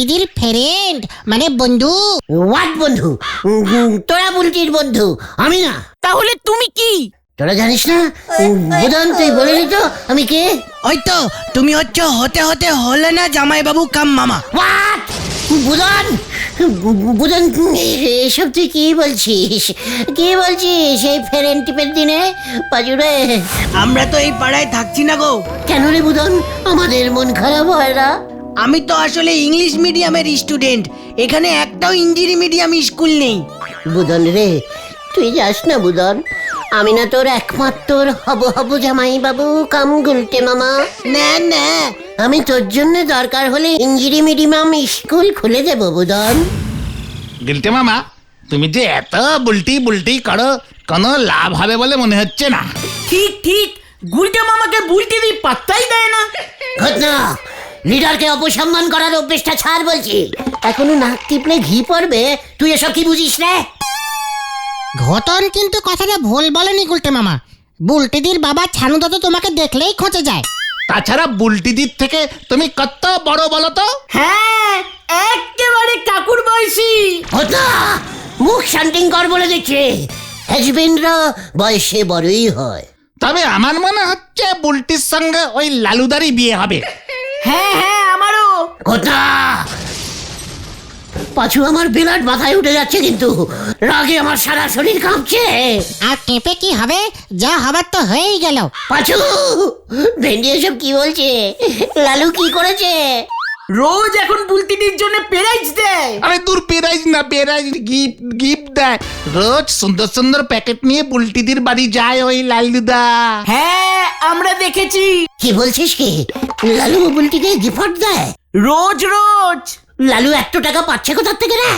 বুলটিদির friend মানে বন্ধু। What বন্ধু? তোরা বুলটির বন্ধু, আমি না। তাহলে তুমি কি? তোরা জানিস না? বুধন তুই বলে দিত আমি কে? ওই তো তুমি হচ্ছে হতে হতে হলে না জামাইবাবু কাম মামা। হোয়াট? বুধন, বুধন এসব তুই কি বলছিস? কি বলছিস এই ফেরেন টিপের দিনে? পাজুরে আমরা তো এই পাড়ায় থাকছি না গো। কেন রে বুধন, আমাদের মন খারাপ হয় না? আমি তো আসলে ইংলিশ মিডিয়ামের স্টুডেন্ট, এখানে একটাও ইঞ্জিনি মিডিয়াম স্কুল নেই। বুধন রে, তুই যাস না বুধন, আমি না তোর একমাত্র হব জামাই বাবু কাম গুলটে মামা। না না, আমি তোর জন্য দরকার হলে ইংরেজি মিডিয়াম স্কুল খুলে দেবো বুধন। গিলটে মামা, তুমি যে এত বুলটি বুলটি করো, কোনো লাভ হবে বলে মনে হচ্ছে না। ঠিক ঠিক, গুলটে মামাকে বুলটিদি পাত্তাই দেয় না। ঘটনা, লিডারকে অপসম্মান করার অভ্যেসটা ছাড় বলছি। এখনো নাক টিপলে ঘি পড়বে, তুই এসব কি বুঝিস রে? ঘটন কিন্তু কথাটা ভুল বলেনি গুলটে মামা। বুলটিদির বাবা ছানুদা তো তোমাকে দেখলেই খোঁচে যায়। তাছাড়া বুলটিদির থেকে তুমি কত বড় বলো তো? হ্যাঁ, একেবারে কাকুর বয়সী। ঘটনা, মুখ শান্তিং কর বলে দিচ্ছে। হ্যাজবেন্ডরা বয়সে বড়ই হয়। তবে আমার মনে হচ্ছে বুলটির সঙ্গে ওই লালুদারই বিয়ে হবে। হ্যাঁ হ্যাঁ, আমারও। ঘটনা, পাছু আমার বিরাট মাথায় উঠে যাচ্ছে, কিন্তু রাগে আমার সারা শরীর কাঁপছে। আর কেঁপে কি হবে? যা হবার তো হয়েই গেল। পাছু, ভেন্ডি এসব কি বলছে? লালু কি করেছে? রোজ এখন বুলটিদির জন্য প্রাইজ দেয়। আরে দূর, প্রাইজ না, প্রাইজ গিফট দেয়। রোজ সুন্দর সুন্দর প্যাকেট নিয়ে বুলটিদির বাড়ি যায় ওই লালুদা। হ্যাঁ, আমরা দেখেছি। কি বলছিস কি? লালু বুলটিকে গিফট দেয়? রোজ রোজ। লালু 1 টাকা পাচ্ছে কোথার থেকে রে?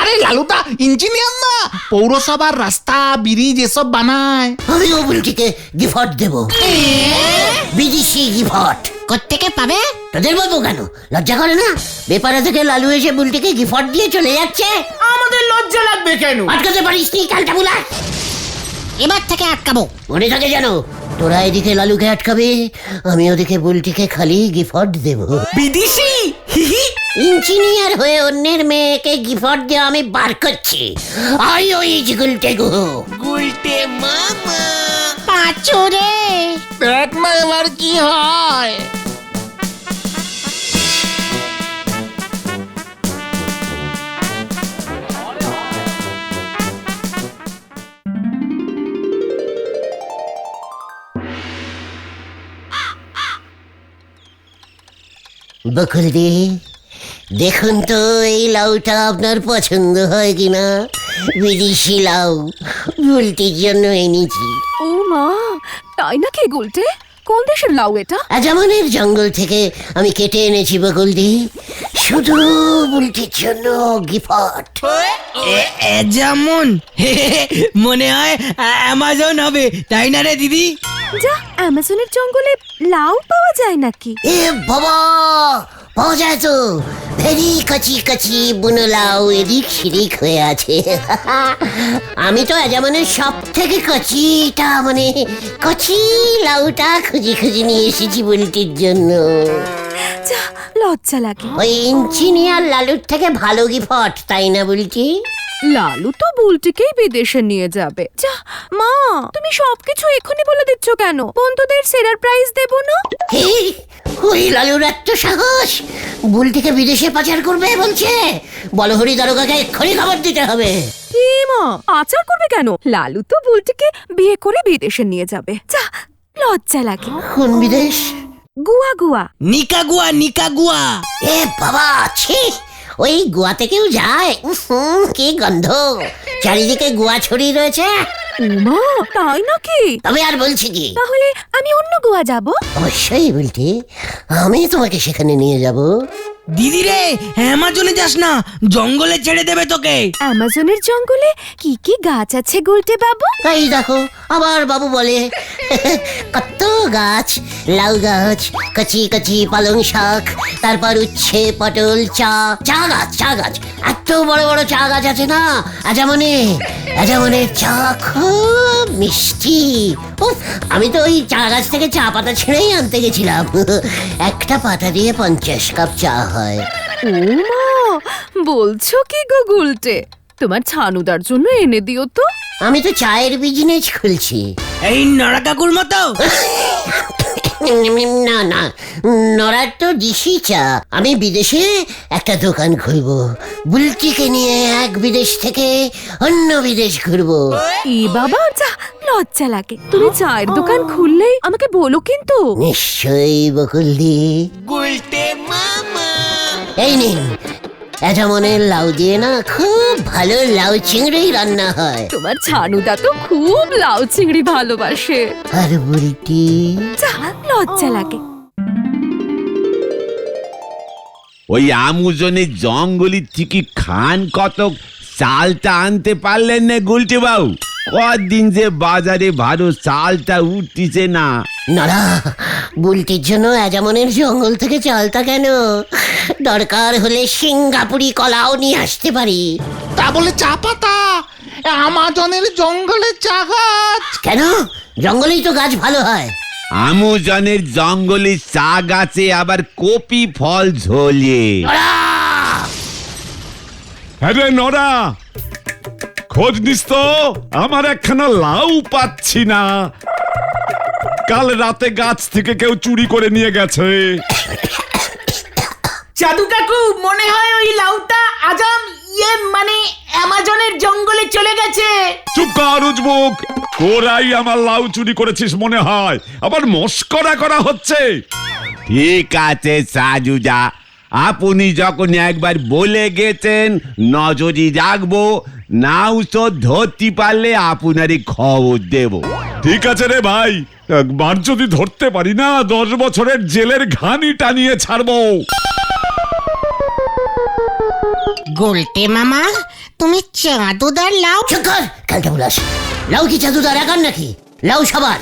আরে লালুদা ইঞ্জিনিয়ার না, পৌরসভার রাস্তা ব্রিজ এসব বানায়। আমিও বুলটিকে গিফট দেব, বিদেশি গিফট। কোত্থেকে পাবে? তোদের বলবো কেন? লজ্জা করে না? বেপারা থেকে লালু এসে বুলটিকে গিফট দিয়ে চলে যাচ্ছে। আমাদের লজ্জা লাগবে কেন? আটকাতে পারিস নি কালটা বুলা? এবার থেকে আটকাবো। মনে থাকে জানো, তোরা এদিকে লালুকে আটকাবে, আমি ওদিকে বুলটিকে খালি গিফট দেব। বিদেশি? ইঞ্জিনিয়ার হয়ে অন্যের মেয়েকে গিফট দিয়ে আমি বার করছি। আই ওই গুলটে গো। গুলটে মামা। পাঁচু রে, দেখ না এবার কি হয়। বকুলদি, দেখুন তো এই লাউটা আপনার পছন্দ হয় কিনা? বিদেশি লাউ, বুলটির জন্য এনেছি। ও মা, তাই নাকি গুলটে? কোন দেশের লাউ এটা? আজামানের জঙ্গল থেকে আমি কেটে এনেছি বকুলদি, শুধু বুলটির জন্য গিফট। যেমন মনে হয় অ্যামাজন হবে, তাই না রে দিদি? যা, অ্যামাজনের জঙ্গলে লাউ পাওয়া যায় নাকি? এ বাবা, পাওয়া যায় তো। ভেরি কচি কচি বুনো লাউ এদিক সিদিক হয়ে আছে। আমি তো আজামানের সব থেকে কচিটা মানে কচি লাউটা খুঁজি খুঁজি নিয়ে এসেছি বুলটির জন্য। যা, লজ্জা লাগে। ওই ইঞ্জিনিয়ার লালুর থেকে ভালো গিফট, তাই না বুলটি? লালু তো বুলটিকেই বিদেশে নিয়ে যাবে। যা মা, তুমি সবকিছু এক্ষুনি বলে দিচ্ছ কেন? বন্ধুদের সেরার প্রাইজ দেব না? এই, ওই লালুর এত সাহস, বুলটিকে বিদেশে পাচার করবে বলছে। বলহরি দারোগাকে এক্ষুনি খবর দিতে হবে। কি মা, আচার করবে কেন? লালু তো বুলটিকে বিয়ে করে বিদেশে নিয়ে যাবে। যা, লজ্জা লাগে। কোন বিদেশ? গুয়া গুয়া। নিকাগুয়া নিকাগুয়া। এ বাবা, ছি, ওই গোয়াতে কেউ যায়? কি গন্ধ, চারিদিকে গোয়া ছড়িয়ে রয়েছে। মা, তাই নাকি? তবে আর বলছি কি, তাহলে আমি অন্য গোয়া যাব। অবশ্যই বলতে, আমি তোমাকে সেখানে নিয়ে যাব। দিদি রে, অ্যামাজনে যাস না, জঙ্গলে ছেড়ে দেবে তোকে। অ্যামাজনের জঙ্গলে কি কি গাছ আছে গুলটে বাবু? এই দেখো, আবার বাবু বলে। কত গাছ, লাউ গাছ, কচি কচি পালং শাক, তারপর উচ্ছে, পটল, চা গাছ। এত বড় বড় চা গাছ আছে না আজামনের চা খুব মিষ্টি। উফ, আমি তো ওই চা গাছ থেকে চা পাতা ছিঁড়েই আনতে গেছিলাম। একটা পাতা দিয়ে 50 কাপ চা হয়। ও মা, বলছো কি গো গুলটে? তোমার ছানুদার জন্য এনে দিও তো। আমি তো চায়ের বিজনেস খুলছি। এই নড়া কাকুর মতো। না না, নড়ার তো দিশি চা। আমি বিদেশে একটা দোকান খুলবো, বুলটিকে নিয়ে এক বিদেশ থেকে অন্য বিদেশ ঘুরবো। এ বাবা, যা, লজ্জা লাগে। তুমি চায়ের দোকান খুললেই আমাকে বলো কিন্তু। নিশ্চয়ই বকুলদি। এই নিন, এজামনের লাউ দিয়ে না খুব ভালো লাউ চিংড়ি রান্না হয়। তোমার ছানুদা তো খুব লাউ চিংড়ি ভালোবাসে। আর বুলটি যা, লজ্জা লাগে। ওই আমুজনের জঙ্গলি থেকে খান কতক চালটা আনতে পারলেন না গুলটে বাবু? কদিন যে বাজারে ভালো চালটা উঠতিছে না। নড়া, বুলটির জন্য এজামনের জঙ্গল থেকে চালতা কেন, দরকার হলে সিঙ্গাপুরি কলাও নিয়ে আসতে পারি। তা বলে চা পাতা, আমাজনের জঙ্গলে চা গাছ। কেন? জঙ্গলেই তো গাছ ভালো হয়। আমুজনের জঙ্গলে চা গাছে আবার কপি ফল ঝোলে। আরে নরা, খোঁজ নিস তো, আমার একখানা লাউ পাচ্ছি না। কাল রাতে গাছ থেকে কেউ চুরি করে নিয়ে গেছে। জাদু কাকু, মনে হয় ওই লাউটা আজাম মানে অ্যামাজনের জঙ্গলে চলে গেছে। চুপ কর উজবুক, তোরাই আমার লাউ চুরি করেছিস মনে হয়, আবার মস্করা করা হচ্ছে। ঠিক আছে সাজুজা, আপনি যখন একবার বলে গেছেন নজরই রাখবো, নাও তো ধরতে পারলে আপনারই খবর দেব। ঠিক আছে রে ভাই, একবার যদি ধরতে পারি না 10 বছরের জেলের ঘানি টানিয়ে ছাড়বো। গুলটে মামা, তুমি চাঁদুদার লাউ। চুপ কর, কালটা বলাস। লাউ কি জাদুদার একার নাকি? লাউ সবার,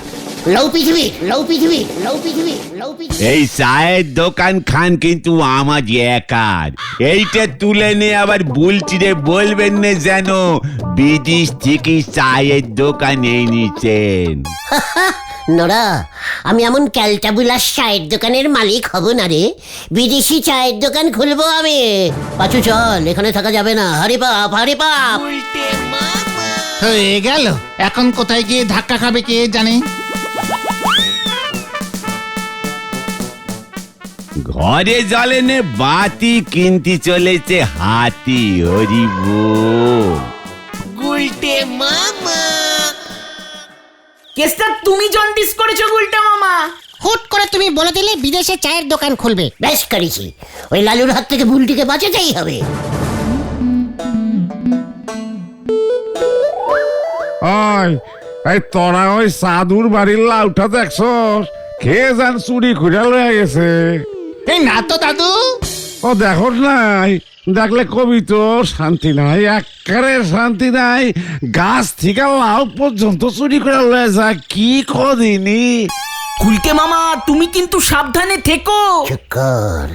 লাউ পৃথিবী, লাউ পৃথিবী, লাউ পৃথিবী, লাউ পৃথিবী। এই চায়ের দোকান খান কিন্তু আমার একার। এইটা তুলে নিয়ে আবার বুলটিরে বলবেন না যেন বিদেশ থেকে চায়ের দোকান এনেছেন। নড়া, আমি এমন ক্যালটাবুলাস চায়ের দোকানের মালিক হব না রে। বিদেশি চায়ের দোকান খুলবো আমি। পাচু চল, এখানে থাকা যাবে না। হরি পাপ, হরি পাপ। হয়ে গেল, এখন কোথায় গিয়ে ধাক্কা খাবে কে জানে। ঘরে জ্বলে নে বাতি, কিনতে চলেছে হাতি। হরি বল। কেসটা তুমি জন্ডিস করেছো গুলটা মামা। হুট করে তুমি বলে দিলে বিদেশে চায়ের দোকান খুলবে। বেশ করেছি, ওই লালুর হাত থেকে বুলটিকে বাঁচাতেই হবে। এই তোরা ওই সাধুর বাড়ির লাউটা দেখছস? খেয়ে যান চুরি খুঁজে লয়ে গেছে। এই না তো দাদু। ও দেখো নাই, দেখলে কবি তো শান্তি নাই, একেবারে শান্তি নাই। গাছ থেকে লাউ পর্যন্ত চুরি করে লয়ে যায়, কি কদিনই। গুলটে মামা, তুমি কিন্তু সাবধানে থেকো। চুপ কর।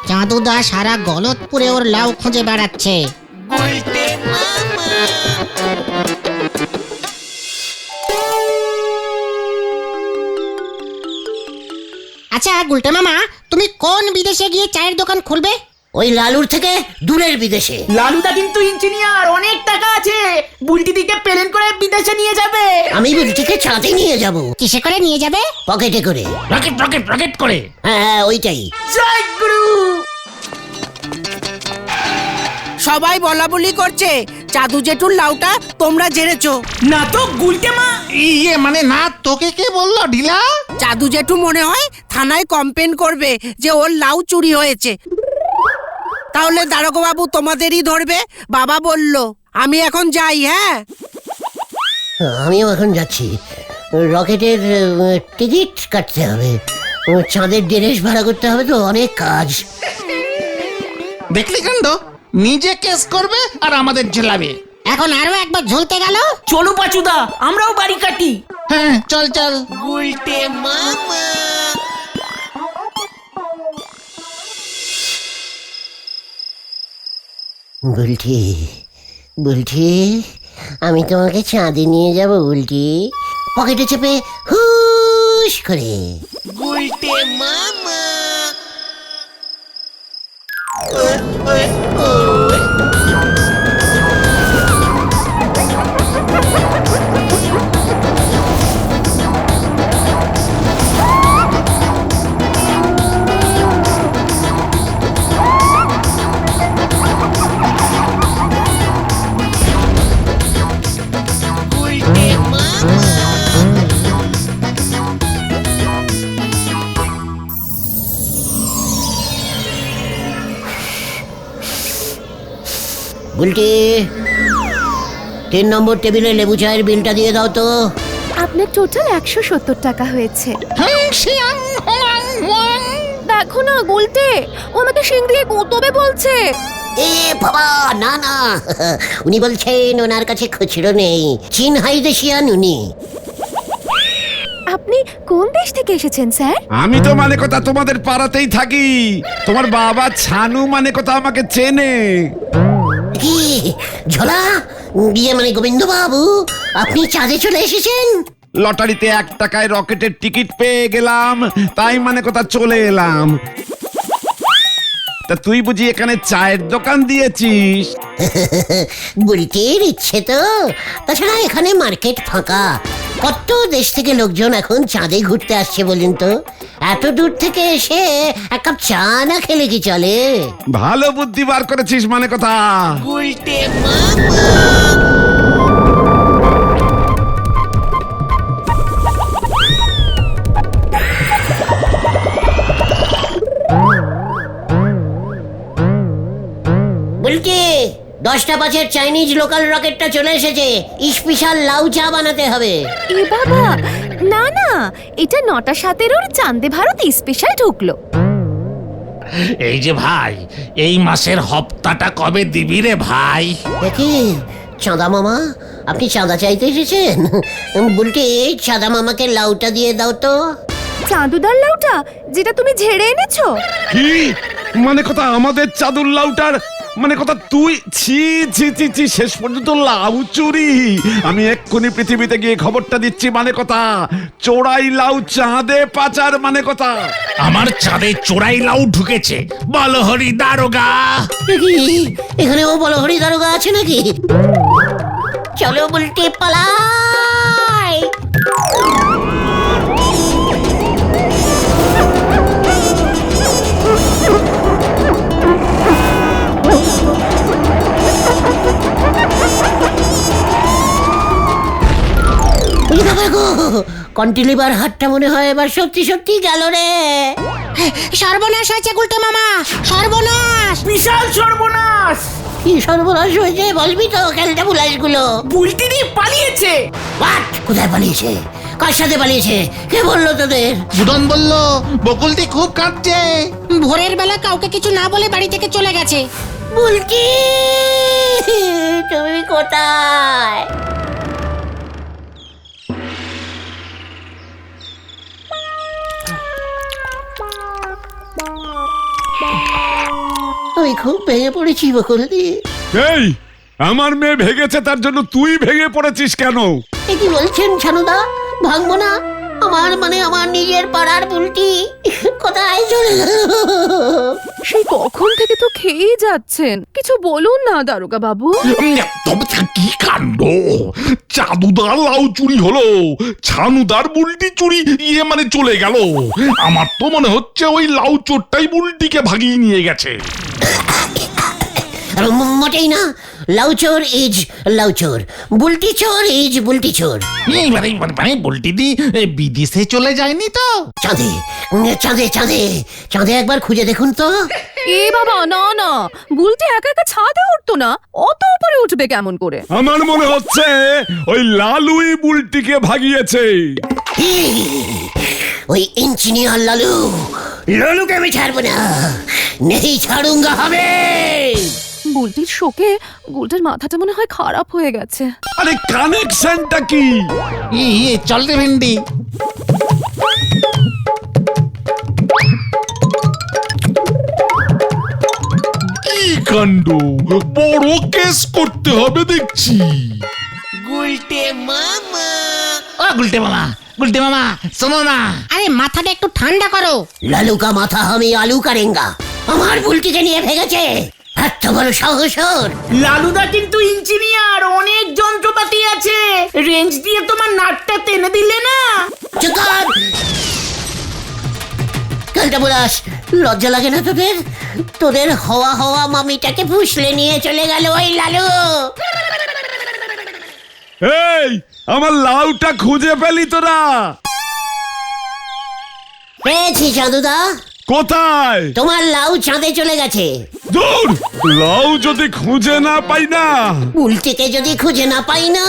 চাঁদুদা সারা গলতপুরে ওর লাউ খুঁজে বেড়াচ্ছে। আচ্ছা গুলটে মামা, তুমি কোন বিদেশে গিয়ে চায়ের দোকান খুলবে? ওই লালুর থেকে দূরের বিদেশে। লালুদা কিন্তু ইঞ্জিনিয়ার, অনেক টাকা আছে। বুলটি দিকে প্লেন করে বিদেশে নিয়ে যাবে। আমি বুলটিকে চাঁদে নিয়ে যাব। কিসে করে নিয়ে যাবে? পকেটে করে। রকেট রকেট রকেট করে। হ্যাঁ, ওইটাই। জয় গুরু। সবাই বলা বলি করছে জাদু জেঠুর লাউটা তোমরা জেরেছো। না তো গুলটে মা। ইয়ে মানে না, তোকে কে বললো ঢিলা? জাদু জেঠু মনে হয় থানায় কমপ্লেন করবে যে ওর লাউ চুরি হয়েছে। তাহলে দারোগা বাবু তোমাদেরই ধরবে। বাবা বলল আমি এখন যাই। হ্যাঁ, আমিও এখন যাচ্ছি। রকেটের টিকিট কাটতে হবে, চাঁদের ড্রেস ভাড়া করতে হবে, তো অনেক কাজ। দেখলি কাণ্ড, নিজে কেস করবে আর আমাদের ঝেলাবে। এখন আরো একবার ঝুলতে গেল। চলো পাচুদা, আমরাও বাড়ি কাটি। হ্যাঁ চল চল। বুলটি, বুলটি, আমি তোমাকে চাঁদে নিয়ে যাব বুলটি। পকেটে চেপে হুশ করে। বুলটি 3 নম্বর টেবিলে লেবু চায়ের বিলটা দিয়ে দাও তো। আপনার টোটাল 170 টাকা হয়েছে। দেখো না গুলটে, ও আমাকে শিং দিয়ে গুঁতবে বলছে। এ বাবা, না না, উনি বলছেন ওনার কাছে খুচরো নেই, চীন হাইদেশিয়ান উনি। আপনি কোন দেশ থেকে এসেছেন স্যার? আমি তো মানে কথা তোমাদের পাড়াতেই থাকি। তোমার বাবা ছানু মানে কথা আমাকে চেনে। কি ঝোলা, বিয়ে মানে গোবিন্দ বাবু, আপনি চাঁদে চলে এসেছেন? লটারিতে 1 টাকায় রকেটের টিকিট পেয়ে গেলাম, তাই মানে কথা চলে এলাম। তা তুই বুঝি এখানে চায়ের দোকান দিয়েছিস? বুলটির ইচ্ছে তো, তাছাড়া এখানে মার্কেট ফাঁকা, কত দেশ থেকে লোকজন এখন চাঁদে ঘুরতে আসছে বলুন তো। এত দূর থেকে এসে এক কাপ চা না খেলে কি চলে? ভালো বুদ্ধি বার করেছিস মানে কথা। বুলটি, 10টা 5-এর চাইনিজ লোকাল রকেটটা চলে এসেছে, স্পেশাল লাউ চা বানাতে হবে। এ বাবা, না না, এটা 9টা 17-এর চাঁদে ভারত স্পেশাল ঢুকলো। এই যে ভাই, এই মাসের হপ্তাটা কবে দিবি রে ভাই? দেখি চাঁদা মামা, আপনি চাঁদা চাইতে এসেছেন? বুলটি, চাঁদা মামাকে লাউটা দিয়ে দাও তো। চাঁদুদার লাউটা, যেটা তুমি ঝেড়ে এনেছো? কি মানে কথা আমাদের চাদুর লাউটার মানে কথা তুই? ছি ছি ছি ছি, শেষ পর্যন্ত লাউ চুরি! আমি এক্ষুনি পৃথিবীতে গিয়ে খবরটা দিচ্ছি মানে কথা। চোরাই লাউ চাঁদে পাচার মানে কথা। আমার চাঁদে চোরাই লাউ ঢুকেছে, বলো হরি দারোগা। দেখি এখানেও বলহরি দারোগা আছে নাকি? চলো বুলটি, পালাই। কন্টিলিভার হাটটা মনে হয় এবার সত্যি সত্যি গেল রে। সর্বনাশ হয়েছে গুলটে মামা, সর্বনাশ। বিশাল সর্বনাশ! কি সর্বনাশ হয়েছে বলবি তো? খেলতে বুলাইশগুলো বুলটিদি পালিয়েছে। কোথায় পালিয়েছে? কার সাথে পালিয়েছে? কে বললো তোদের? বুদন বলল বকুলটি খুব কাঁদছে। ভোরের বেলা কাউকে কিছু না বলে বাড়ি থেকে চলে গেছে। বুলটি, তুমি কোথায়? আমি খুব ভেঙে পড়েছি বকুলদি। এই, আমার মেয়ে ভেগেছে তার জন্য তুই ভেঙে পড়েছিস কেন? এ কি বলছেন ছানুদা? ভাঙবো না? আমার নিজের পাড়ার বুলটি কোথায় চলে গেল? সেই কখন থেকে তো খেয়েই যাচ্ছেন, কিছু বলুন না দারোগা বাবু। তবে কি কাণ্ড! চাঁদুদার লাউ চুরি হলো, ছানুদার বুলটি চুরি মানে চলে গেল। আমার তো মনে হচ্ছে ওই লাউ চোরটাই বুলটিকে ভাগিয়ে নিয়ে গেছে। মোটেই না, লাউচোর ইজ লাউচোর, বুলটি চোর ইজ বুলটি চোর। মানে বুলটি দি বিদেশে চলে যায়নি তো? চাঁদে চাঁদে চাঁদে চাঁদে একবার খুঁজে দেখুন তো। এ বাবা, না না, বুলটে একা একা ছাদে উঠতো না, অত উপরে উঠবে কেমন করে? আমার মনে হচ্ছে ওই লালুই বুলটিকে ভাগিয়েছে। ওই ইঞ্জিনিয়ার লালু, লালুকে আমি ছাড়বো না, নেই ছাড়ুঙ্গা হবে। বুলটির শোকে গুলটের মাথাটা মনে হয় খারাপ হয়ে গেছে। আরে কানেকশনটা কি? চল রে ভেন্ডি। কি কাণ্ড! বড় কেস করতে হবে দেখছি। গুলটে মামা, ও গুলটে মামা, গুলটে মামা শোনো না। আরে মাথাটা একটু ঠান্ডা করো। লালু কা মাথা আমি আলু করেঙ্গা। আমার বুলটিকে নিয়ে ভেগেছে। এত বড় সাহস ওর। লালুদা কিন্তু ইঞ্জিনিয়ার, অনেক যন্ত্রপাতি আছে, রেঞ্জ দিয়ে তোমার নাটটা টেনে দিলে না। চুপ কর। কালটা বুলাস, লজ্জা লাগে না তোদের? তোদের হওয়া হওয়া মামিটাকে ফুসলে নিয়ে চলে গেল ওই লালু। এই আমার লাউটা খুঁজে পেলি তোরা? পেয়েছি চাঁদুদা, কোথায়? তোমার লাউ চাঁদে চলে গেছে। দূর, লাউ যদি খুঁজে না পাই না। বুলটিকে যদি খুঁজে না পাই না।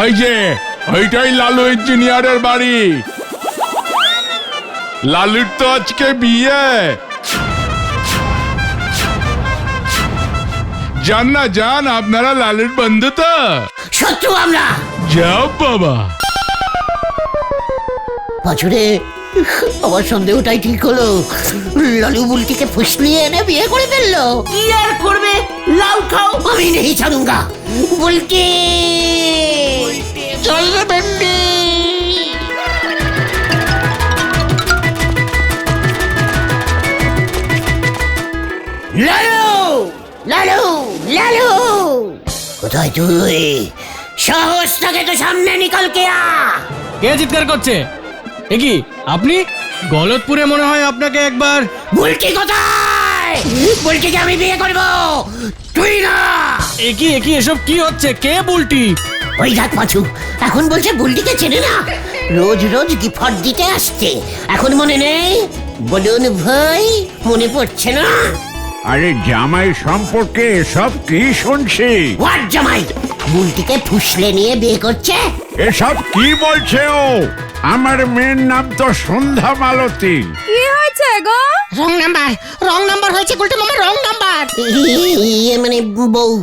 ওই যে ওইটাই লালু ইঞ্জিনিয়ারের বাড়ি। লালুর তো আজকে বিয়ে। জান না জান, আপনারা লালুর বন্ধু তো? শত্রু আমরা। যাও বাবা। পাঁচুরে, আমার সন্দেহটাই ঠিক হলো। লালু বুলটিকে ফুসলিয়ে এনে বিয়ে করে ফেললো। কি আর করবে, লাউ খাও। আমি নেই ছাড়ুঙ্গা। বুলটি চল রে ভেন্ডি। লালু, লালু, লালু, কোথায় তুই? সাহস থাকে তো সামনে নিকল কে আ। কে চিৎকার করছে? এ কি আপনি? গলতপুরে মনে হয় আপনাকে একবার। বুলটি কোথায়? বুলটিকে আমি বিয়ে করব, তুই না। একই এসব কি হচ্ছে? কে বুলটি? ওই দেখ পাঁচু, এখন বলছে বুলটিকে চেনে না। রোজ রোজ গিফট দিতে আসছে, এখন মনে নেই? বলুন ভাই, মনে পড়ছে না? আরে জামাই সম্পর্কে সব কি শুনছি? হোয়াট জামাই? বুলটিকে ফুসলে নিয়ে বিয়ে করছে? এসব কি বলছে ও? আমার মেয়ের নাম তো সন্ধ্যা মালতী। কি হয়েছে গো? রং নাম্বার হয়েছে গুলটে মামা, রং নাম্বার। ইয়ে মানে বউ,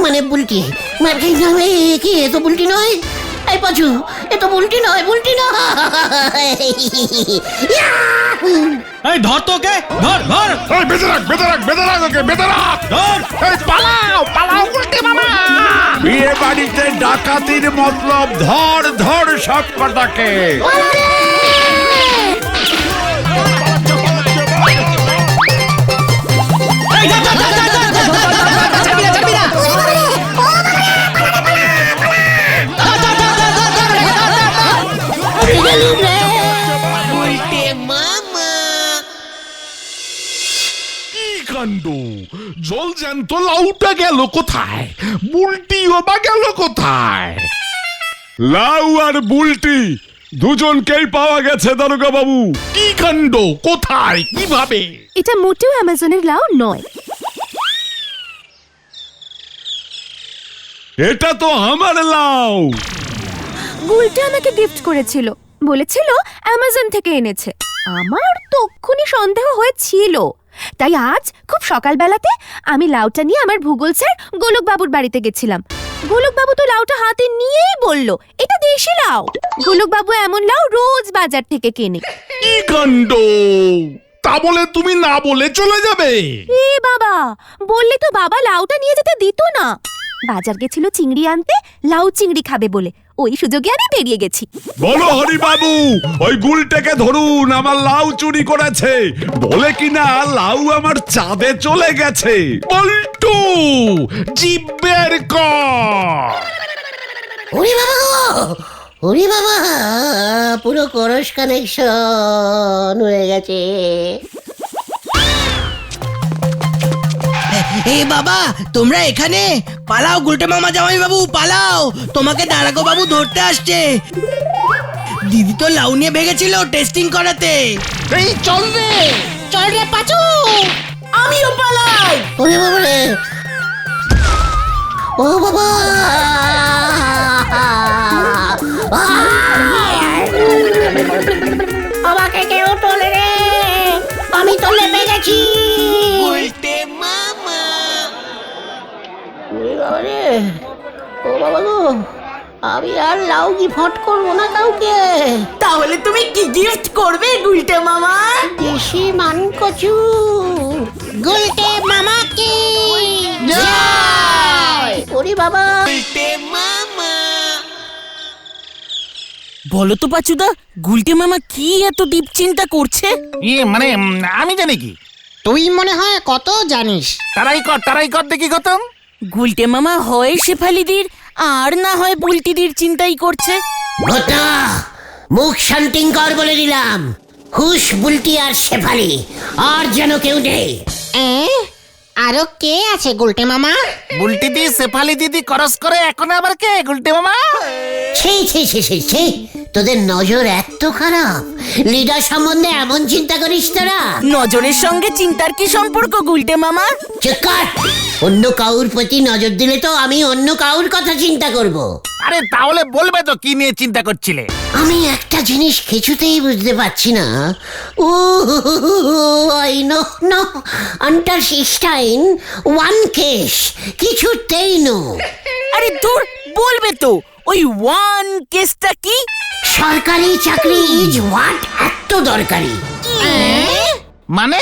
মানে বুলটি। মানে কি এ তো বুলটি নয়? এই পাঁচু, এ তো বুলটি নয়, বুলটি নয়। এই ধর তো কে, ধর ধর। এই বেঁধে রাখ, বেঁধে রাখ, বেঁধে রাখ ওকে, বেঁধে রাখ। ধর। এই পালাও, পালাও গুলটে মামা। বিয়ে বাড়িতে ডাকাতির মতলব ধর ধর সব কটাকে। এই যা, যা, যা, যা, যা, যা, যা, যা, যা, যা, ছাড়বি না, ছাড়বি না। কি কাণ্ড! জল জ্যান্ত লাউটা গেল কোথায়? বুলটিও বা গেল কোথায়? লাউ আর বুলটি দুজনকেই পাওয়া গেছে দারোগা বাবু। কি কাণ্ড! কোথায়? কিভাবে? এটা মোটেও অ্যামাজনের লাউ নয়। এটা তো আমার লাউ। গুলটা আমাকে গিফট করেছিল, বলেছিল অ্যামাজন থেকে এনেছে। আমার তক্ষুনি সন্দেহ হয়েছিল, তাই আজ খুব সকালবেলাতে আমি লাউটা নিয়ে আমার ভূগোল স্যার গোলক বাবুর বাড়িতে গেছিলাম। গোলক বাবু তো লাউটা হাতে নিয়েই বলল এটা দেশি লাউ। গোলক বাবু এমন লাউ রোজ বাজার থেকে কেনে। কি কাণ্ড! তা বলে তুমি না বলে চলে যাবে? এ বাবা, বললে তো বাবা লাউটা নিয়ে যেতে দিত না। বাজার গেছিল চিংড়ি আনতে, লাউ চিংড়ি খাবে বলে, ওই সুযোগে আমি বেরিয়ে গেছি। বলো হরি বাবু, ওই গুলটাকে ধরুন, আমার লাউ চুরি করেছে। বলে কিনা লাউ আমার চাঁদে চলে গেছে। বল্টু, জিভ বের কর। ওরে বাবা গো, ওরে বাবা, পুরো করস কানেকশন হয়ে গেছে। এই বাবা, তোমরা এখানে? পালাও গুলটে মামা, জামাই বাবু পালাও, তোমাকে দাঁড়াগো বাবু ধরতে আসছে। দিদি তো লাউ নিয়ে ভেগেছিল টেস্টিং করাতে। এই চল রে পাঁচু। আমিও পালাই। ওরে বাবা রে, ও বাবা, আমাকে কেউ তোলে রে, আমি তো লেপে গেছি। ওরে বাবা রে, ও বাবা গো, আমি আর লাউ গিফট করবো না কাউকে। তাহলে তুমি কি গিফট করবে গুলটে মামা? দেশি মান কচু। গুলটে মামা কি ওরে বাবা, বলো তো পাচুদা, গুলটে মামা কি এত ডিপ চিন্তা করছে? মানে আমি জানি কি? তুই মনে হয় কত জানিস। তারাই কর দেখি গতম। গুলটে মামা হয় শেফালিদির আর না হয় বুলটিদির চিন্তাই করছে। ঘটা মুখ শান্তিং কর বলে দিলাম। হুশ বুলটি আর শেফালি, আর যেন কেউ নেই। আরো কে আছে গুলটে মামা? বুলটি দি শেফালি দিদি করস করে এখন আবার কে গুলটে মামা? ছি ছি ছি ছি ছি, তোদের নজর এত খারাপ? লিডার সম্বন্ধে এমন চিন্তা করিস তোরা? নজরের সঙ্গে চিন্তার কি সম্পর্ক গুলটে মামা? চুপ কর। অন্য কাউর প্রতি নজর দিলে তো আমি অন্য কাউর কথা চিন্তা করব। আরে তাহলে বলবে তো কি নিয়ে চিন্তা করছিলে? আমি একটা জিনিস কিছুতেই বুঝতে পারছি না। Oh I no no understand one case, কিছুতেই নো। আরে দূর, বলবে তো ওই ওয়ান কেসটা কি? সরকারি চাকরি ইজ হোয়াট এত দরকারি? মানে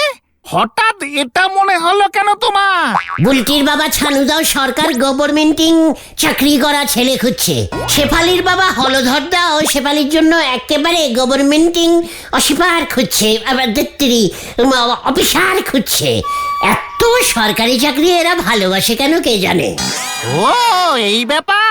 হঠাৎ এটা মনে হলো কেন তোমার? বুলটির বাবা ছানুদাও সরকার গভর্নমেন্টিং চাকরি করা ছেলে খুঁজছে। শেফালির বাবা হলধরদাও শেফালির জন্য একেবারে গভর্নমেন্টিং অফিসার খুঁজছে, অফিসার খুঁজছে। এত সরকারি চাকরি এরা ভালোবাসে কেন কে জানে। ও এই ব্যাপার।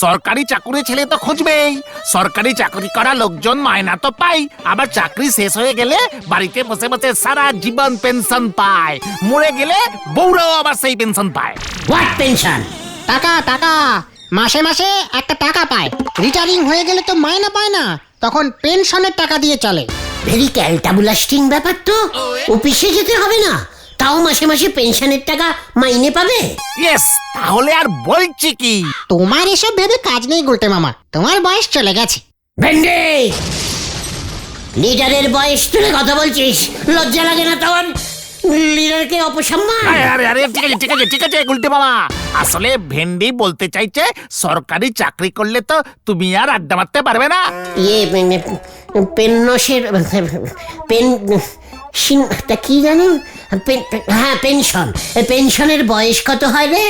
সরকারি চাকরি ছেলে তো খুঁজবেই। সরকারি চাকরি করা লোকজন মায়না তো পায়, আবার চাকরি শেষ হয়ে গেলে বাড়িতে বসে বসে সারা জীবন পেনশন পায়। মরে গেলে বউরাও আবার সেই পেনশন পায়। What pension? টাকা টাকা, মাসে মাসে একটা টাকা পায়। রিটায়ারিং হয়ে গেলে তো মাইনা পায় না, তখন পেনশনের টাকা দিয়ে চলে। ভেরি ক্যালটাবুলাস্টিং ব্যাপার তো। অফিসে যেতে হবে না, তাও মাসে মাসে পেনশনের টাকা মাইনে পাবে। ইয়েস, তাহলে আর বলছি কি? তোমার এসব ভেবে কাজ নেই গুলটে মামা, তোমার বয়স চলে গেছে। ভেন্ডে, লিডারের বয়স তুলে কথা বলছিস? লজ্জা লাগে না তোর? লিডারকে অপসম্মান। আরে আরে ঠিক আছে গুলটে মামা। আসলে ভেন্ডি বলতে চাইছে সরকারি চাকরি করলে তো তুমি আর আড্ডা মারতে পারবে না। ইয়ে পেনশনের পেন তা কি জানো? হ্যাঁ পেনশন। পেনশনের বয়স কত হয় রে?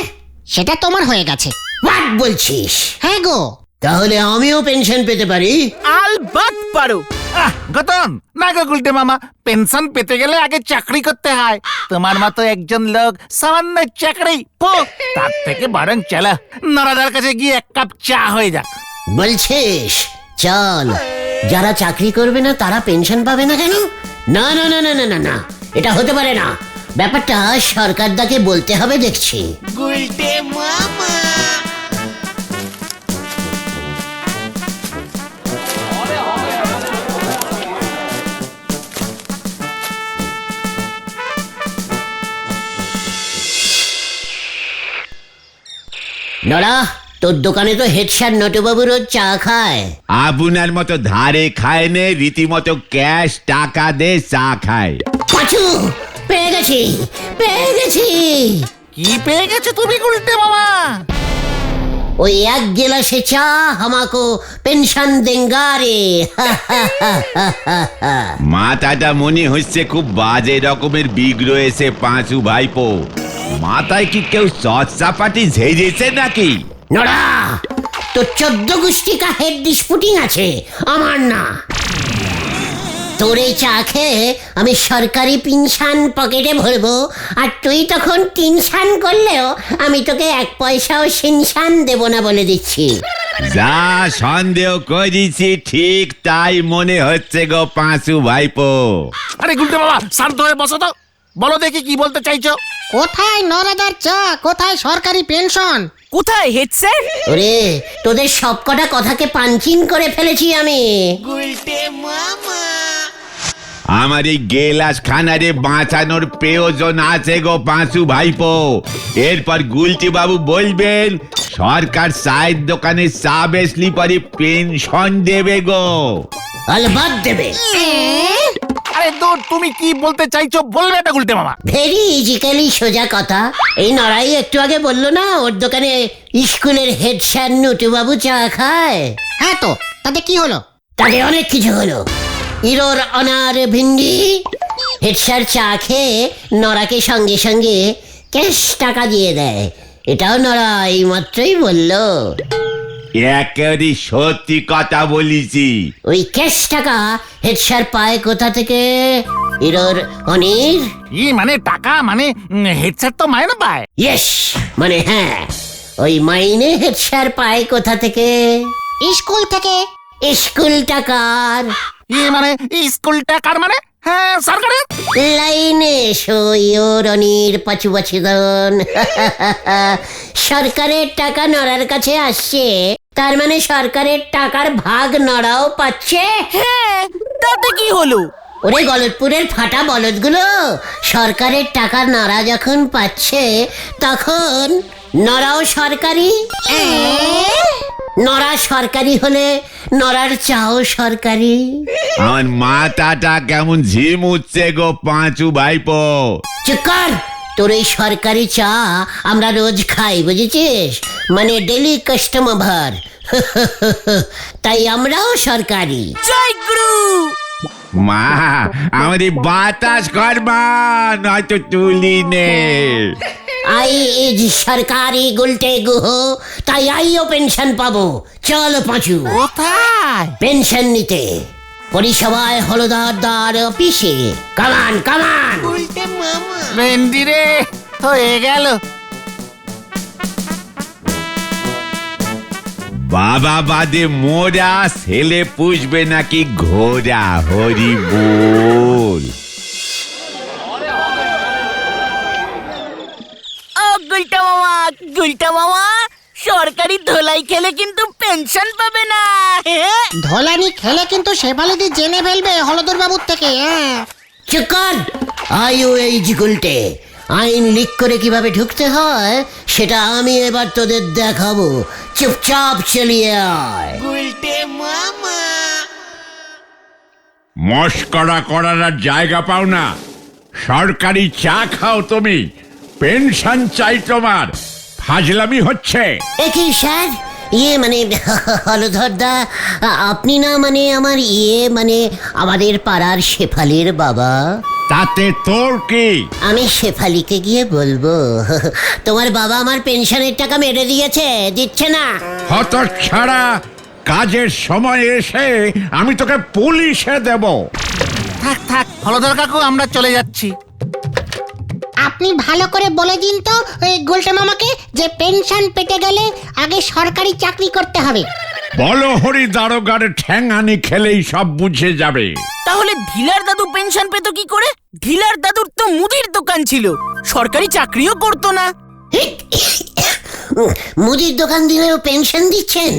সেটা তোমার হয়ে গেছে। হোয়াট বলছিস? হ্যাঁ গো। তাহলে আমিও পেনশন পেতে পারি? আলবাত পারো। গতন না গো গুলটে মামা, পেনশন পেতে গেলে আগে চাকরি করতে হয়। তোমার মতো একজন লোক সামান্য চাকরি তার থেকে বরং চলো নরাদার কাছে গিয়ে এক কাপ চা হয়ে যাক। বলছিস চল। যারা চাকরি করবে না তারা পেনশন পাবে না কেন? না না না না না না না, এটা হতে পারে না। ব্যাপারটা সরকারদাকে বলতে হবে দেখছি। গুলটে মামা। নড়া, তোর দোকানে তো হেড স্যার নটুবাবু রোজ চা খায়। আপনার মতো ধারে খায় নে, রীতিমতো ক্যাশ টাকা দে চা খায়। পাঁচু, পেয়ে গেছি পেয়ে গেছি। কি পেয়ে গেছো তুমি গুলটে মামা? ওই এক গিলাসে চা হামাকো পেনশন দেঙ্গা রে। মাথাটা মনে হচ্ছে খুব বাজে রকমের বিগড় এসে পাঁচু ভাইপো। মাথায় কি কেউ চটচাপাটি ঝেড়েছে নাকি? নড়া, তোর 14 গোষ্ঠীকা হেড ডিসপুটিং আছে, আমার না। তোর এই চা খেয়ে আমি সরকারি পেনশন পকেটে ভরবো, আর তুই তখন টেনশন করলেও আমি তোকে 1 পয়সাও সেনশন দেব না বলে দিচ্ছি। যা সন্দেহ করেছি ঠিক তাই মনে হচ্ছে গো পাঁচু ভাইপো। আরে গুলটে মামা শান্ত হয়ে বসো তো, বলো দেখি কি বলতে চাইছো। কোথায় নরাদার চা, কোথায় সরকারি পেনশন? কোথায় হেড স্যার? ওরে, তোদের সবকটা কথাকে পাঞ্চিং করে ফেলেছি আমি। আমার এই গেলাস খানারে বাঁচানোর প্রয়োজন আছে গো পাঁচু ভাইপো। এরপর গুলটি বাবু বলবেন সরকার চায়ের দোকানে চা বেচলি পরে পেনশন দেবে গো। আলবাদ দেবে। আরে দূর, তুমি কি বলতে চাইছো বলবে না গুলটে মামা? ভেরি ইজিক্যালি সোজা কথা। এই নড়াই একটু আগে বললো না ওর দোকানে স্কুলের হেড স্যার নটু বাবু চা খায়। হ্যাঁ তো তাতে কি হলো? তাতে অনেক কিছু হলো। ইরোর অনার ভিন্ডি হেড স্যার চা খেয়ে নড়াকে সঙ্গে সঙ্গে ক্যাশ টাকা দিয়ে দেয়। এটাও নড়া এই মাত্রই বললো। একেবারে সত্যি কথা বলিছি। ওই ক্যাশ টাকা হেড স্যার পায় কোথা থেকে? ইরোর অনির। মানে টাকা মানে হেডসেট তো মাইনে পায়। ইয়েস, মানে হ্যাঁ, ওই মাইনে হেড স্যার পায় কোথা থেকে? স্কুল থেকে। স্কুল টাকার। মানে স্কুল টাকার মানে? হ্যাঁ, সরকারের। লাইনে সৈয়রনির পাচু বাছিদন। সরকারের টাকা নড়ার কাছে আসছে, তার মানে সরকারের টাকার ভাগ নড়াও পাচ্ছে। হ্যাঁ, তাতে কি হলো? ওরে গলতপুরের ফাটা বলদগুলো, সরকারের টাকা নড়া যখন পাচ্ছে তখন নড়াও সরকারি। নড়া সরকারি হলে নড়ার চাও সরকারি। আমার মাথাটা কেমন ঝিম উঠছে গো পাঁচু ভাইপো। চুপ কর, তোর এই সরকারি চা আমরা রোজ খাই, বুঝেছিস? মানে ডেলি কাস্টমার। তাই আমরাও সরকারি। জয় গুরু। মা আমার এই বাতাস করবা নয়তো তুলি নে। আই ইজ সরকারি গুলটে গুহ, তাই আইও পেনশন পাবো। চল পাঁচু। কোথায়? পেনশন নিতে পরিসভায় হলদার অফিসে। কামান কামান। ভেন্ডি রে, হয়ে গেল। বাবা বাদে মোরা ছেলে পুষবে নাকি ঘোড়া? হরি বল। ও গুলটা মামা, সরকারি ধোলাই খেলে কিন্তু পেনশন পাবে না। ধলানি খেলে কিন্তু শেফালিদি জেনে ফেলবে হলদর বাবুর থেকে। হ্যাঁ, চুপ কর। আইও এই গুলটে, আইন লিক করে কিভাবে ঢুকতে হয় সেটা আমি এবার তোদের দেখাবো। চুপচাপ চলিয়ে আয়। মস্করা করার আর জায়গা পাও না। সরকারি চা খাও তুমি, পেনশন চাই তোমার। ফাজলামি হচ্ছে। একই স্যার, মানে হলধরদা, আপনি না মানে আমার মানে আমাদের পাড়ার শেফালির বাবা। তাতে তোর কি? আমি শেফালিকে গিয়ে বলবো তোমার বাবা আমার পেনশনের টাকা মেরে দিচ্ছে না। হতচ্ছাড়া, কাজের সময় এসে আমি তোকে পুলিশে দেব। থাক থাক হলধর কাকু, আমরা চলে যাচ্ছি। আপনি ভালো করে বলে দিন তো ওই গোলটে মামাকে যে পেনশন পেতে গেলে আগে সরকারি চাকরি করতে হবে। বলো হরি দারোগার ঠ্যাঙানি খেলেই সব বুঝে যাবে। তাহলে ঢিলার দাদু পেনশন পেত কি করে? ঢিলার দাদুর তো মুদির দোকান ছিল, সরকারি চাকরিও করতো না। মুদির দোকান দিলেও পেনশন দিচ্ছেন,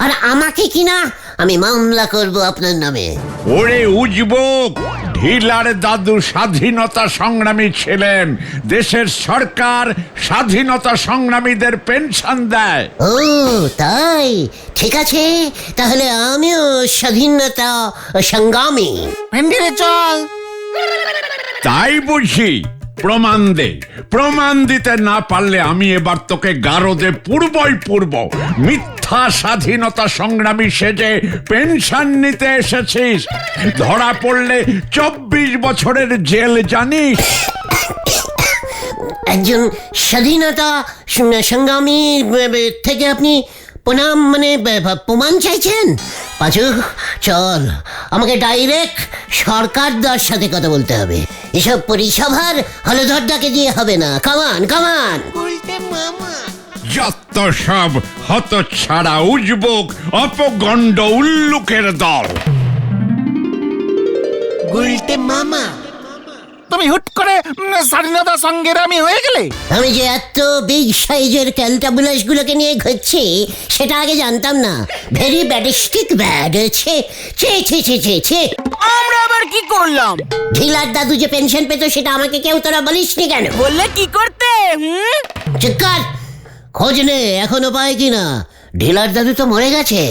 আর আমাকে কিনা আমি মামলা করব আপনার নামে। ওরে উজবুক, ঢিলার দাদু স্বাধীনতা সংগ্রামী ছিলেন। দেশের সরকার স্বাধীনতা সংগ্রামীদের পেনশন দেয়। ও তাই, ঠিক আছে, তাহলে আমিও স্বাধীনতা সংগ্রামী। ভেন্ডি রে চল। তাই বুঝি? প্রমাণ দে। প্রমাণ দিতে না পারলে আমি এবার তোকে গারদে পূর্ব মিথ্যা স্বাধীনতা সংগ্রামী সেজে পেনশন নিতে এসেছিস। ধরা পড়লে 24 বছরের জেল, জানিস? একজন স্বাধীনতা সংগ্রামী থেকে আপনি প্রমাণ চাইছেন? পাঁচু, চল, আমাকে ডাইরেক্ট সরকারদার সাথে কথা বলতে হবে। এসব পরিসভার হলধরদাকে দিয়ে হবে না। কামান কামান। যত সব হতচ্ছাড়া উজবুক অপগণ্ড উল্লুকের দল। তুমি হুট করে স্বাধীনতা সংগ্রামী হয়ে গেলে? আমি যে এত বিগ সাইজের ক্যালটাবুলাস গুলোকে নিয়ে ঘুরছি সেটা আগে জানতাম না। Very baddistic bad. আমরা আবার কি করলাম? ঢিলার দাদু যে পেনশন পেত সেটা আমাকে কেউ তোরা বলিসনি কেন? বললে কি করতে? চিৎকার, খোঁজ নে এখনো পায় কিনা। ঢিলার দাদু তো মরে গেছে।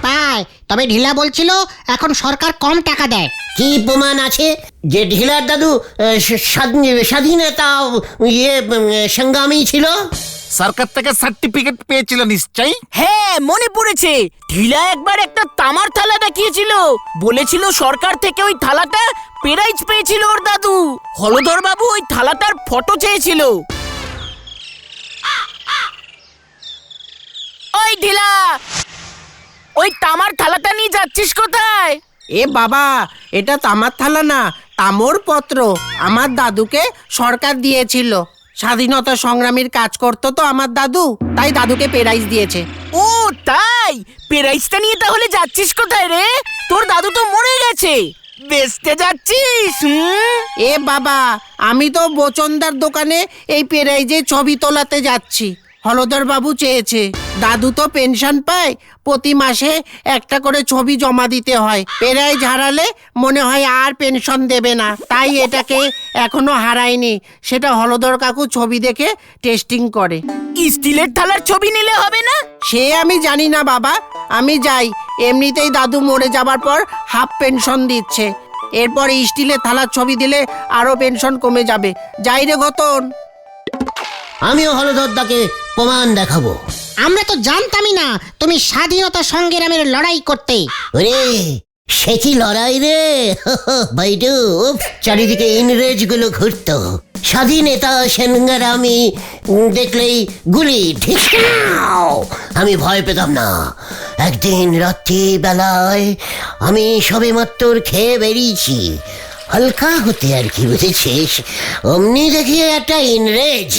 পায়, তবে ঢিলা বলছিল এখন সরকার কম টাকা দেয়। কি প্রমাণ আছে যে ঢিলার দাদু স্বাধীনতা সংগ্রামী ছিল? সরকার থেকে সার্টিফিকেট পেয়েছিল নিশ্চয়ই। হ্যাঁ মনে পড়েছে, ঢিলা একবার একটা তামার থালা দেখিয়েছিল, বলেছিল সরকার থেকে ওই থালাটা প্রাইজ পেয়েছিল ওর দাদু। হলধর বাবু ওই থালাটার ফটো চেয়েছিল। ওই ঢিলা, ওই তামার থালাটা নিয়ে যাচ্ছিস কোথায়? এ বাবা, এটা তামার থালা না, তামর পত্র। আমার দাদুকে সরকার দিয়েছিল। স্বাধীনতা সংগ্রামীর কাজ করতো তো আমার দাদু, তাই দাদুকে প্রাইজ দিয়েছে। ও তাই, প্রাইজটা নিয়ে তাহলে যাচ্ছিস কোথায় রে? তোর দাদু তো মরে গেছে, বেচতে যাচ্ছিস? এ বাবা, আমি তো বচনদার দোকানে এই প্রাইজে ছবি তোলাতে যাচ্ছি। হলধর বাবু চেয়েছে, দাদু তো পেনশন পায়, প্রতি মাসে একটা করে ছবি জমা দিতে হয়। প্রাইজ হারালে মনে হয় আর পেনশন দেবে না, তাই এটাকে এখনো হারায়নি। সেটা হলধর কাকু ছবি দেখে টেস্টিং করে। স্টিলের থালার ছবি নিলে হবে না? সে আমি জানি না বাবা, আমি যাই। এমনিতেই দাদু মরে যাবার পর হাফ পেনশন দিচ্ছে, এরপর স্টিলের থালার ছবি দিলে আরো পেনশন কমে যাবে। যাই রে ঘতন। আমিও হলধরদাকে প্রমাণ দেখাবো। আমরা তো জানতামই না তুমি স্বাধীনতা সংগ্রামের লড়াই করতে। ওরে সে কি লড়াই রে বাইডু! চারিদিকে ইংরেজ গুলো ঘুরতো, স্বাধীনতা সংগ্রামী দেখলেই গুলি ঢিসকাও। আমি ভয় পেতাম না। একদিন রাত্রি বেলায় আমি সবে মাত্র খেয়ে বেরিয়েছি, হালকা হতে আর কি, বুঝেছিস? অমনি দেখি একটা ইংরেজ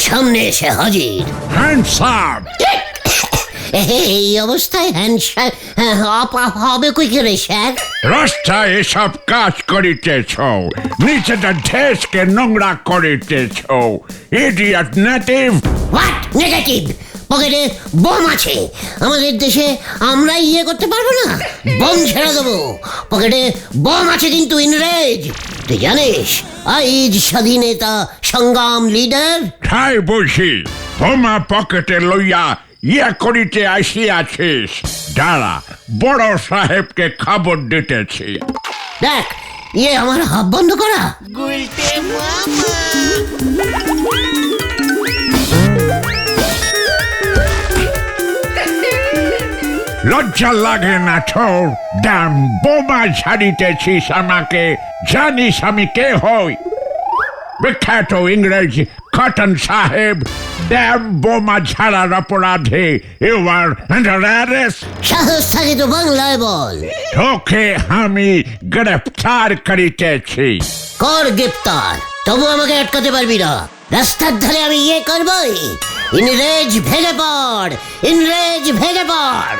সামনে এসে হাজির। হ্যান্ডসাম! এই অবস্থায় হ্যান্ডশেক হবে কই করে স্যার? রাস্তায় এসব কাজ করিতেছ, নিচেটা দেশকে নোংরা করিতেছ। Idiot native! What negative? পকেটে বোম আছে আমাদের দেশে, আমরা ইয়ে করতে পারবো না? বোম ছেড়ে দেবো। পকেটে বোম আছে কিন্তু ইংরেজ, তুই জানিস আইজ স্বাধীনতা সংগ্রাম লিডার। ঠাই বসি বোমা পকেটে লইয়া ইয়ে করিতে আসিয়াছিস। দাঁড়া, বড় সাহেবকে খবর দিতেছি। দেখ, ইয়ে আমার হাত বন্ধ করা। লজ্জা লাগে না তোর? দাম বোমা ছাড়িতেছিস আমাকে। জানিস আমি কে হই? বিখ্যাত ইংরেজ কটন সাহেব। ড্যাম বোমা ছাড়ার অপরাধে ইউ আর আন্ডার অ্যারেস্ট। সাহস থাকে তো বাংলায় বল। তোকে আমি গ্রেফতার করিতেছি। কর গ্রেপ্তার, তবু আমাকে আটকাতে পারবি না। রাস্তার ধারে আমি ইয়ে করবই। ইংরেজ ভেঙে পড়, ইংরেজ ভেঙে পড়।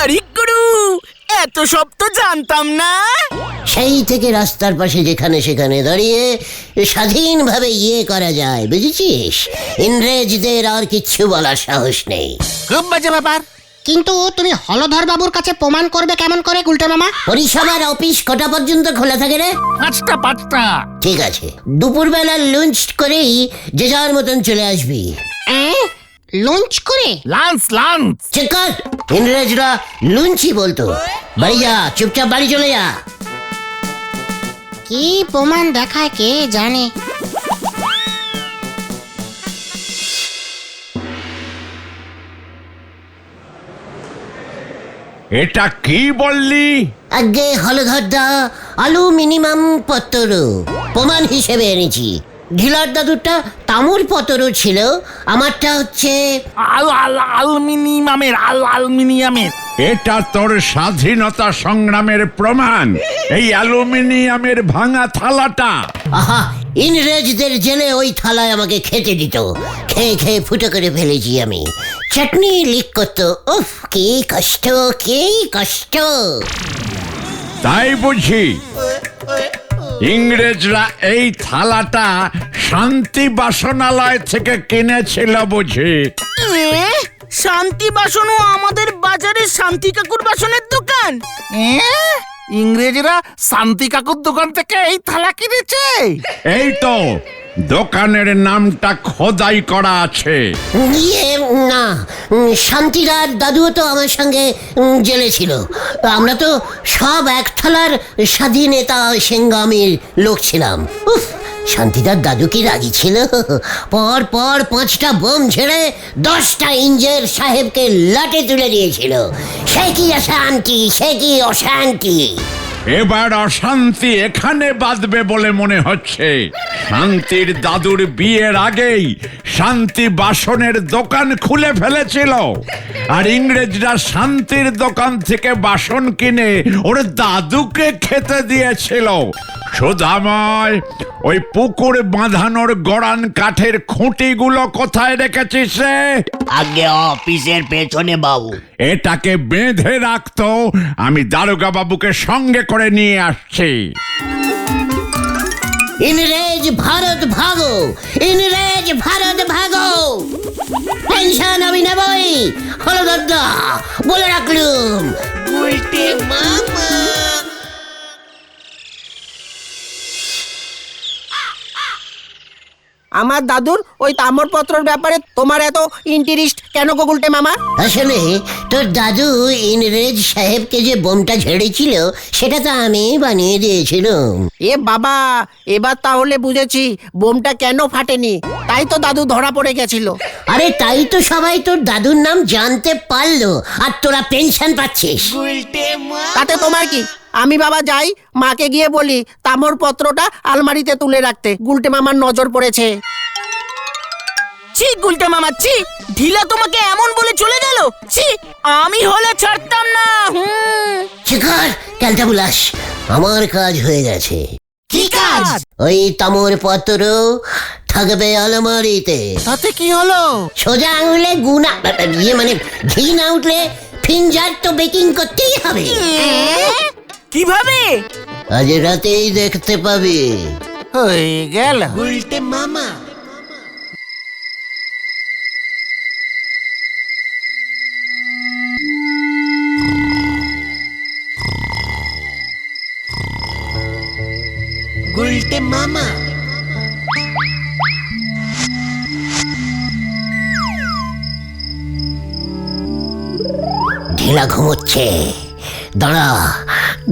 আরে গুরু, এত সব তো জানতাম না। সেই থেকে রাস্তার পাশে যেখানে সেখানে দাঁড়িয়ে স্বাধীনভাবে ইয়ে করা যায়, বুঝেছিস? ইংরেজদের আর কিচ্ছু বলার সাহস নেই। খুব বাজে ব্যাপার। কিন্তু তুমি হলধর বাবুর কাছে প্রমাণ করবে কেমন করে গুলটে মামা? পরিষেবার অফিস কটা পর্যন্ত খোলা থাকে রে? 5টা। ঠিক আছে, দুপুরবেলা লঞ্চ করেই যে যার মতন চলে আসবি। লঞ্চ করে? লাঞ্চ। চেক কর, ইংরেজরা লুঞ্চি বলতো। বাড়ি যা, চুপচাপ বাড়ি চলে যা। কি প্রমাণ দেখায় কে জানে। এটা কি বললি? আগে হলধরদা, আলু মিনিমাম পত্তর প্রমাণ হিসেবে এনেছি। ঢিলার দাদুরটা তামুর পতরও ছিল, আমারটা হচ্ছে অ্যালুমিনিয়ামের। এটা তোর স্বাধীনতা সংগ্রামের প্রমাণ? এই অ্যালুমিনিয়ামের ভাঙা থালাটা? আহা, ইংরেজদের জেলে ওই থালায় আমাকে খেতে দিত। খেয়ে খেয়ে ফুটো করে ফেলেছি আমি। চাটনি লিক করতো। উফ, কি কষ্ট, কি কষ্ট। তাই বুঝি ইংরেজরা এই থালাটা শান্তি বাসনালয় থেকে কিনেছিল বুঝি? শান্তি বাসনও আমাদের বাজারে শান্তি কাকুর বাসনের দোকান? ইংরেজরা শান্তি কাকুর দোকান থেকে এই থালা কিনেছে? এই তো দোকানের নামটা খোদাই করা আছে। ইয়ে না, শান্তিদার দাদুও তো আমার সঙ্গে জেলে ছিল। আমরা তো সব এক থালার স্বাধীনতা সেঙ্গামির লোক ছিলাম। উফ, শান্তিদার দাদু কি রাগি ছিল! পর পর 5টা বোম ঝেড়ে 10টা ইঞ্জের সাহেবকে লাটে তুলে দিয়েছিল। সে কি অশান্তি, সে কি অশান্তি! এবার অশান্তি এখানে বাঁধবে বলে মনে হচ্ছে। শান্তির দাদুর বিয়ের আগেই শান্তি বাসনের দোকান খুলে ফেলেছিল, আর ইংরেজরা শান্তির দোকান থেকে বাসন কিনে ওর দাদুকে খেতে দিয়েছিল। সুধাময়, ওই পুকুর বাঁধানোর গড়ান কাঠের খুঁটিগুলো কোথায় রেখেছিস রে? আগে অফিসের পেছনে বাবু। এটাকে বেঁধে রাখতো, আমি দারোগা বাবুকে সঙ্গে করে নিয়ে আসছি। ইংরেজ ভারত ভাগো, ইংরেজ ভারত ভাগো! পেনশন আমি নেবই, হলো দাদা, বলে রাখলুম। আমার দাদুর ওই তাম্রপত্রর ব্যাপারে তোমার এত ইন্টারেস্ট কেন গো গুলটে মামা? আসলে তোর দাদু ইংরেজ সাহেবকে যে বোমটা ঝেড়েছিল সেটা তো আমি বানিয়ে দিয়েছিলাম। এ বাবা, এবার তাহলে বুঝেছি বোমটা কেন ফাটেনি। তাই তো দাদু ধরা পড়ে গেছিল। আরে তাই তো সবাই তোর দাদুর নাম জানতে পারলো, আর তোরা পেনশন পাচ্ছিস। তাতে তোমার কি? আমি বাবা যাই, মাকে গিয়ে বলি তাম্রপত্রটা আলমারিতে তুলে রাখতে। গুলটে মামার নজর পড়েছে। ছি গুলটে মামা, ছি! ঢিলা তোমাকে এমন বলে চলে গেল? ছি! আমি হলে ছাড়তাম না। শিখর, ক্যালটা বুলাস, আমার কাজ হয়ে গেছে। কি কাজ? ওই তাম্রপত্র থাকবে আলমারিতে। তাতে কি হলো? সোজা আঙুলে গুনা, মানে ঘি না উঠলে ফিঙ্গার তো বেকিং করতেই হবে। কিভাবে? আজ রাতেই দেখতে পাবি। হয়ে গেল। উল্টে মামা। উল্টে মামা। ঢিলা ঘুমোচ্ছে, দাঁড়া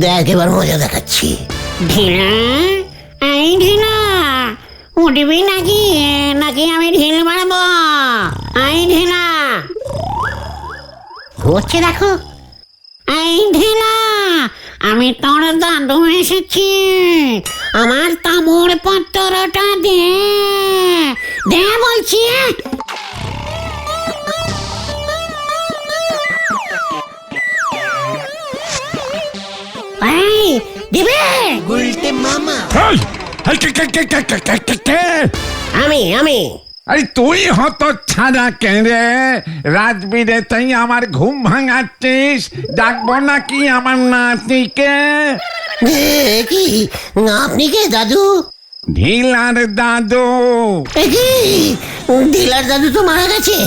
দেখ এবার মজা দেখাচ্ছি। ঢিলা, এই ঢিলা, উঠবি নাকি নাকি আমি ঢিল মারবো? এই ঢিলা, ঘুরছে দেখো। এই ঢিলা, আমি তোর দাদু এসেছি, আমার তামর পত্রটা দে, দে বলছি। এই দিবে? উল্টে মামা। এই, এই, কে? আমি আরে তুই হত ছাড়া কেড়ে রাজবীরে তাই আমার ঘুম ভাঙাচ্ছিস। ডাকবো নাকি আমার নাতিকে? কি আপনি কে দাদু? ঢিলার দাদু। কি ঢিলার দাদু তো মারা গেছে,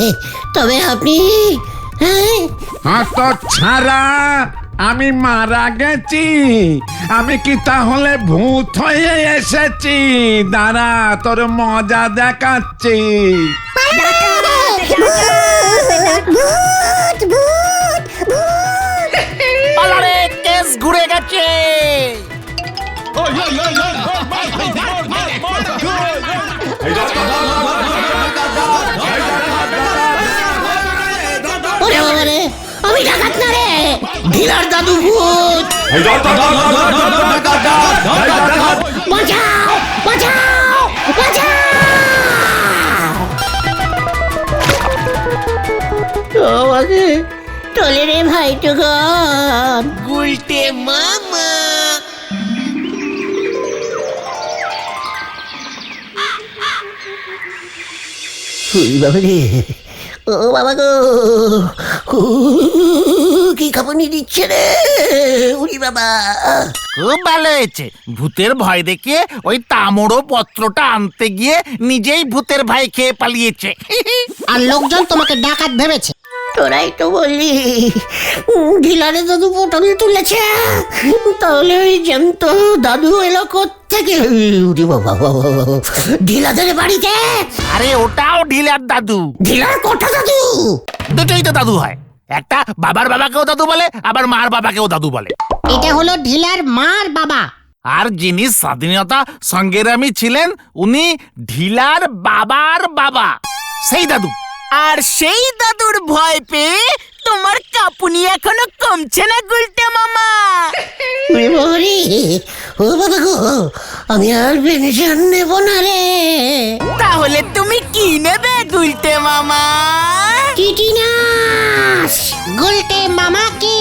তবে আপনি? হত ছাড়া, আমি মারা গেছি? আমি কি তাহলে ভূত হয়ে এসেছি? দাঁড়া, তোর মজা দেখাচ্ছি। পালারে, কেস ঘুরে গেছে। ওরে বাবা রে, আমি ডাকাত না রে, ঢিলার দাদু ভূত! বাঁচাও, বাঁচাও, বাঁচাও! আমাকে তোলে রে ভাইটুকন। গুলটে মামা। বাবা রে, ও বাবা গো, কি কাঁপুনি দিচ্ছে রে, উড়ি বাবা! খুব ভালো হয়েছে, ভূতের ভয় দেখে ওই তামড়ো পত্রটা আনতে গিয়ে নিজেই ভূতের ভয় খেয়ে পালিয়েছে। আর লোকজন তোমাকে ডাকাত ভেবেছে। তোরাই তো বললি ঢিলারে দাদু পটল তুলেছে, তাহলে ওই জ্যান্ত দাদু এলো কোত্থেকে? উরি বাবা, ঢিলাদের বাড়িতে? আরে ওটাও ঢিলার দাদু। ঢিলার কটা দাদু? দুটোই তো দাদু হয়, একটা বাবার বাবাকেও দাদু বলে, আবার মার বাবাকেও দাদু বলে। এটা হলো ঢিলার মার বাবা। আর যিনি স্বাধীনতা সংগ্রামী ছিলেন উনি ঢিলার বাবার বাবা, সেই দাদু। আর সেই দাদুর ভয় পেয়ে তোমার কাঁপুনি এখনো কমছে না গুলটে মামা। ওরে বাবা রে, ও বাবা গো, আমি আর পেনশন নেব না রে। তাহলে তুমি কি নেবে গুলটে মামা? টিটিনাস। গুলটে মামা কি